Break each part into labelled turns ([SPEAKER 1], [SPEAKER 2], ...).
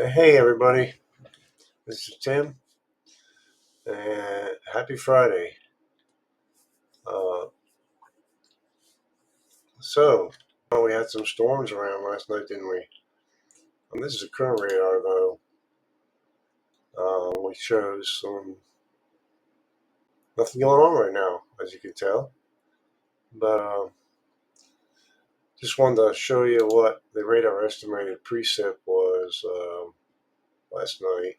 [SPEAKER 1] Hey everybody, this is Tim, and happy Friday. Uh, we had some storms around last night, didn't we? This is a current radar though, which shows nothing going on right now, as you can tell. But just wanted to show you what the radar estimated precip was last night.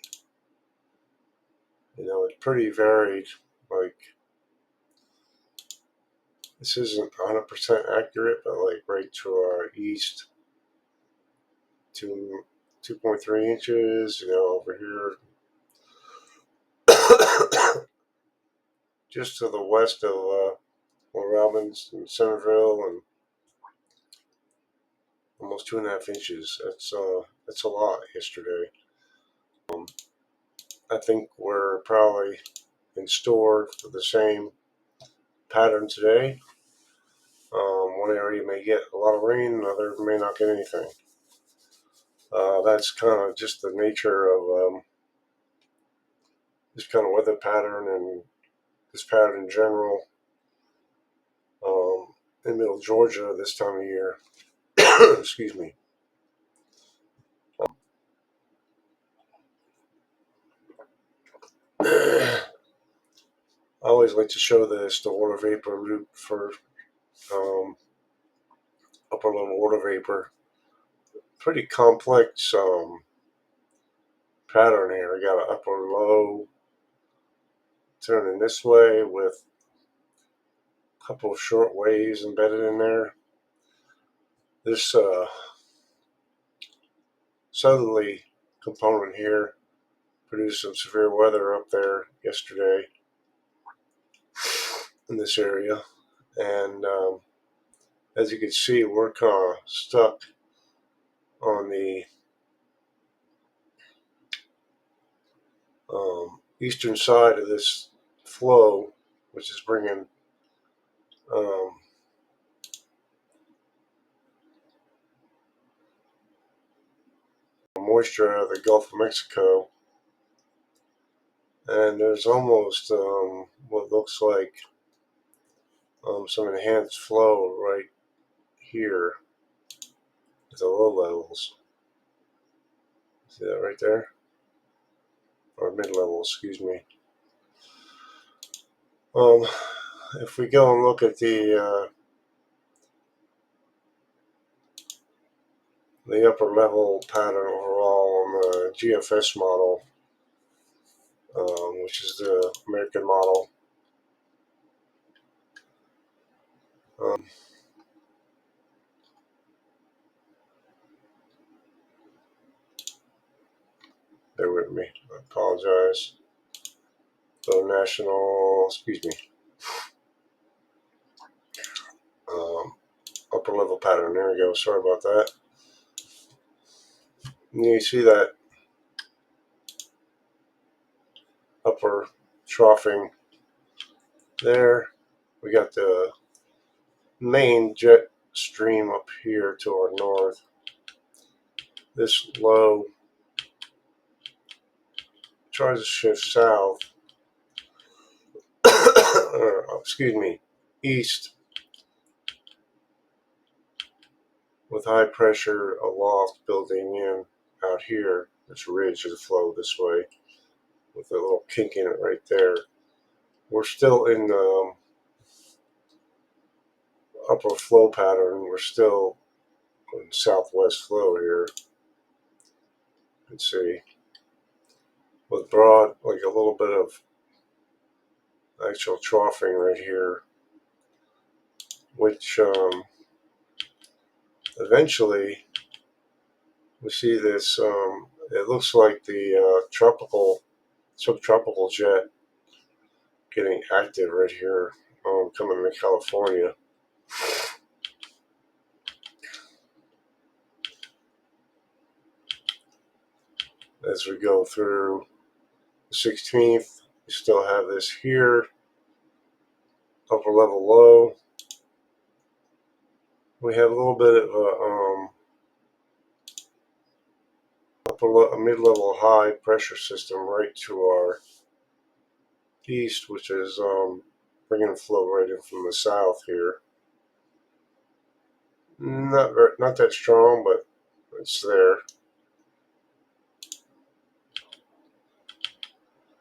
[SPEAKER 1] It's pretty varied. Like, this isn't 100% accurate, but like right to our east, 2.3 inches. Over here just to the west of Robbins and Centerville, and almost 2.5 inches. That's a lot yesterday. I think we're probably in store for the same pattern today. One area may get a lot of rain, another may not get anything. That's kind of just the nature of this kind of weather pattern and this pattern in general in middle Georgia this time of year. Excuse me. I always like to show this, the water vapor loop for um, upper level water vapor. Pretty complex pattern here. We got an upper low turning this way with a couple of short waves embedded in there. This southerly component here produced some severe weather up there yesterday in this area, and as you can see, we're kind of stuck on the eastern side of this flow, which is bringing um, moisture out of the Gulf of Mexico, and there's almost what looks like some enhanced flow right here at the low levels. See that right there? Or mid levels, excuse me. If we go and look at the upper level pattern overall on the GFS model, which is the American model, um, bear with me, I apologize. So national, excuse me, upper level pattern. There we go. Sorry about that. And you see that upper troughing there. We got the main jet stream up here to our north. This low tries to shift south, or excuse me, east, with high pressure aloft building in out here. This ridge of the flow this way, with a little kink in it right there. We're still in the upper flow pattern. We're still in southwest flow here. You can see with broad, like a little bit of actual troughing right here, which eventually we see this. It looks like the tropical, subtropical jet getting active right here, coming to California. As we go through the 16th, we still have this here, upper level low. We have a little bit of a a mid-level high pressure system right to our east, which is bringing flow right in from the south here. Not that strong, but it's there.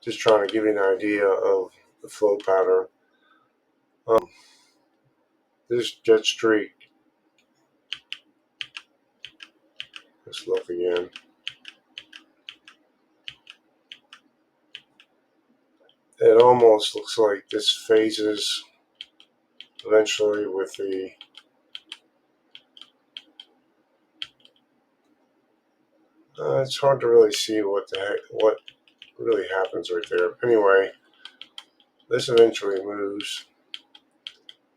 [SPEAKER 1] Just trying to give you an idea of the flow pattern. This jet streak. Let's look again. It almost looks like this phases eventually with the it's hard to really see what really happens right there. Anyway, this eventually moves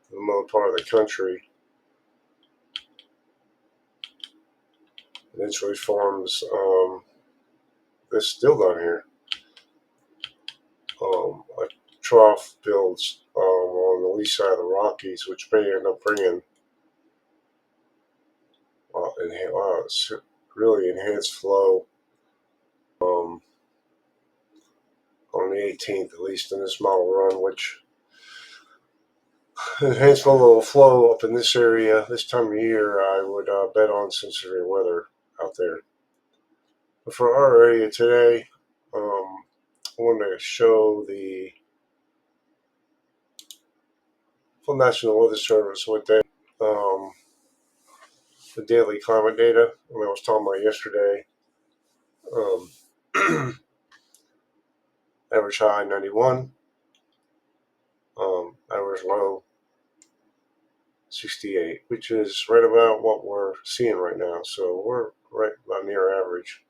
[SPEAKER 1] to the middle part of the country. Eventually forms this still down here. A trough builds on the east side of the Rockies, which may end up bringing it's really enhanced flow on the 18th, at least in this model run, which enhanced level of flow up in this area this time of year, I would bet on some severe weather out there. But for our area today, I wanted to show the full National Weather Service what they the daily climate data. When I was talking about yesterday, average high 91, average low 68, which is right about what we're seeing right now. So we're right about near average.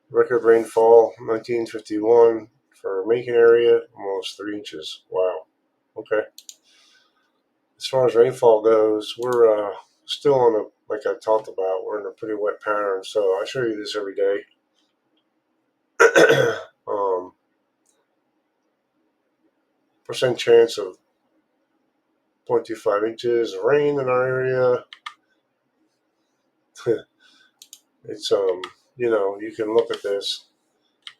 [SPEAKER 1] Record rainfall 1951 for Macon area, almost 3 inches. Wow. Okay. As far as rainfall goes, we're still on a, like I talked about, we're in a pretty wet pattern. So I show you this every day. Percent chance of 0.25 inches of rain in our area. It's you can look at this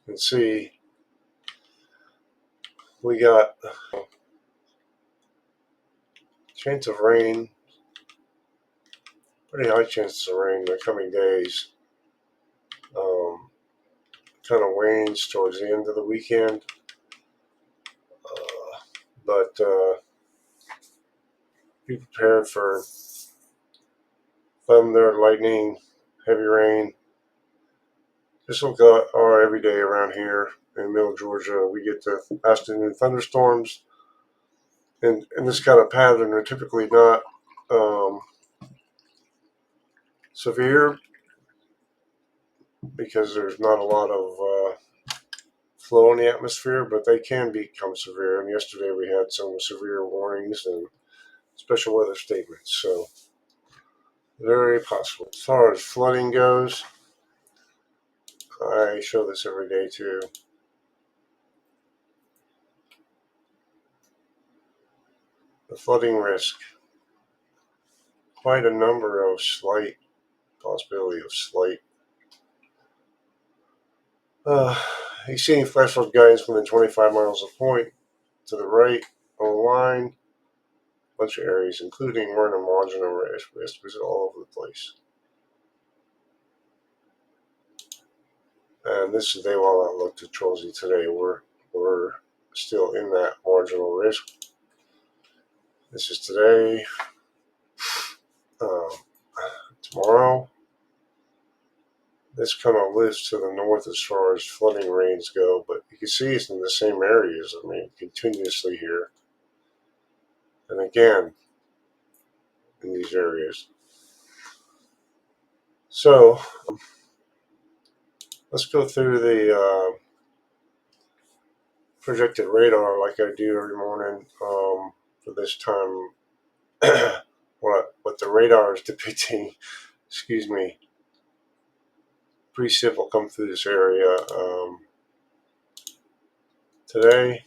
[SPEAKER 1] and see we got chance of rain, pretty high chances of rain in the coming days. Kind of wanes towards the end of the weekend, but be prepared for thunder, lightning, heavy rain. Just look at our everyday around here in middle Georgia. We get the afternoon thunderstorms, and in this kind of pattern are typically not severe because there's not a lot of flow in the atmosphere, but they can become severe. And yesterday we had some severe warnings and special weather statements, so very possible. As far as flooding goes, I show this every day too. The flooding risk, quite a number of slight possibility of slight. Exceeding flash flood guidance within 25 miles of point to the right on the line. A bunch of areas, including we're in a marginal risk visit all over the place. And this is day one outlook to Trollsy today. We're still in that marginal risk. This is today. Tomorrow, this kind of lives to the north as far as flooding rains go, but you can see it's in the same areas. I mean, continuously here. And again, in these areas. So, let's go through the projected radar like I do every morning for this time. What the radar is depicting, excuse me, precip will come through this area today.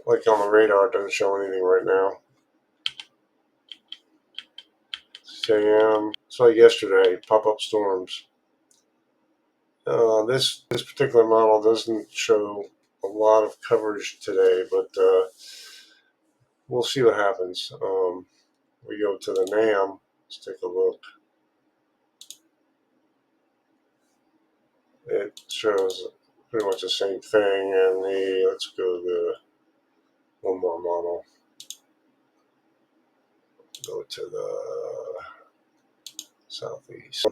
[SPEAKER 1] Like on the radar, it doesn't show anything right now. 6 a.m. It's like yesterday, pop-up storms. This particular model doesn't show a lot of coverage today, but we'll see what happens. We go to the NAM. Let's take a look. It shows pretty much the same thing. And let's go to one more model. Go to the southeast.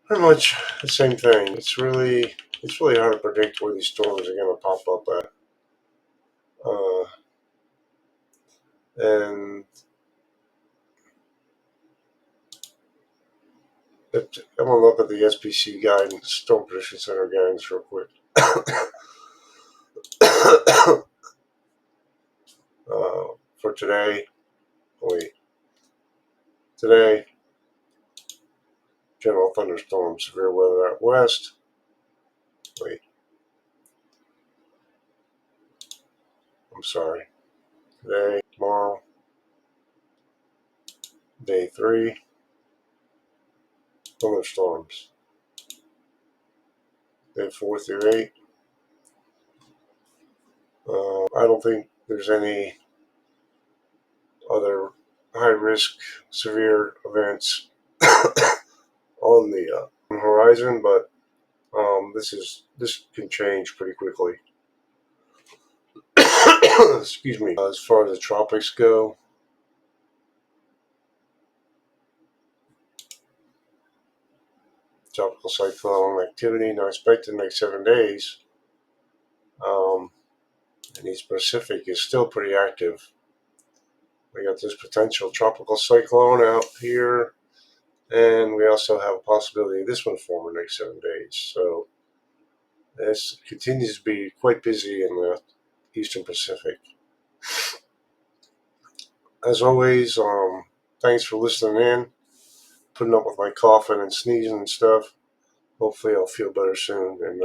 [SPEAKER 1] Pretty much the same thing. It's really hard to predict where these storms are going to pop up at. And I'm going to look at the SPC guidance, Storm Prediction Center guidance, real quick. For today, today, general thunderstorm, severe weather out west. I'm sorry. Today, tomorrow, day 3, thunderstorms. Day 4 through 8. I don't think there's any other high-risk, severe events on the horizon, but this can change pretty quickly. Excuse me. As far as the tropics go, tropical cyclone activity now expected in the next 7 days. And East Pacific is still pretty active. We got this potential tropical cyclone out here, and we also have a possibility of this one forming the next 7 days. So this continues to be quite busy in the Eastern Pacific. As always, thanks for listening in, putting up with my coughing and sneezing and stuff. Hopefully I'll feel better soon, and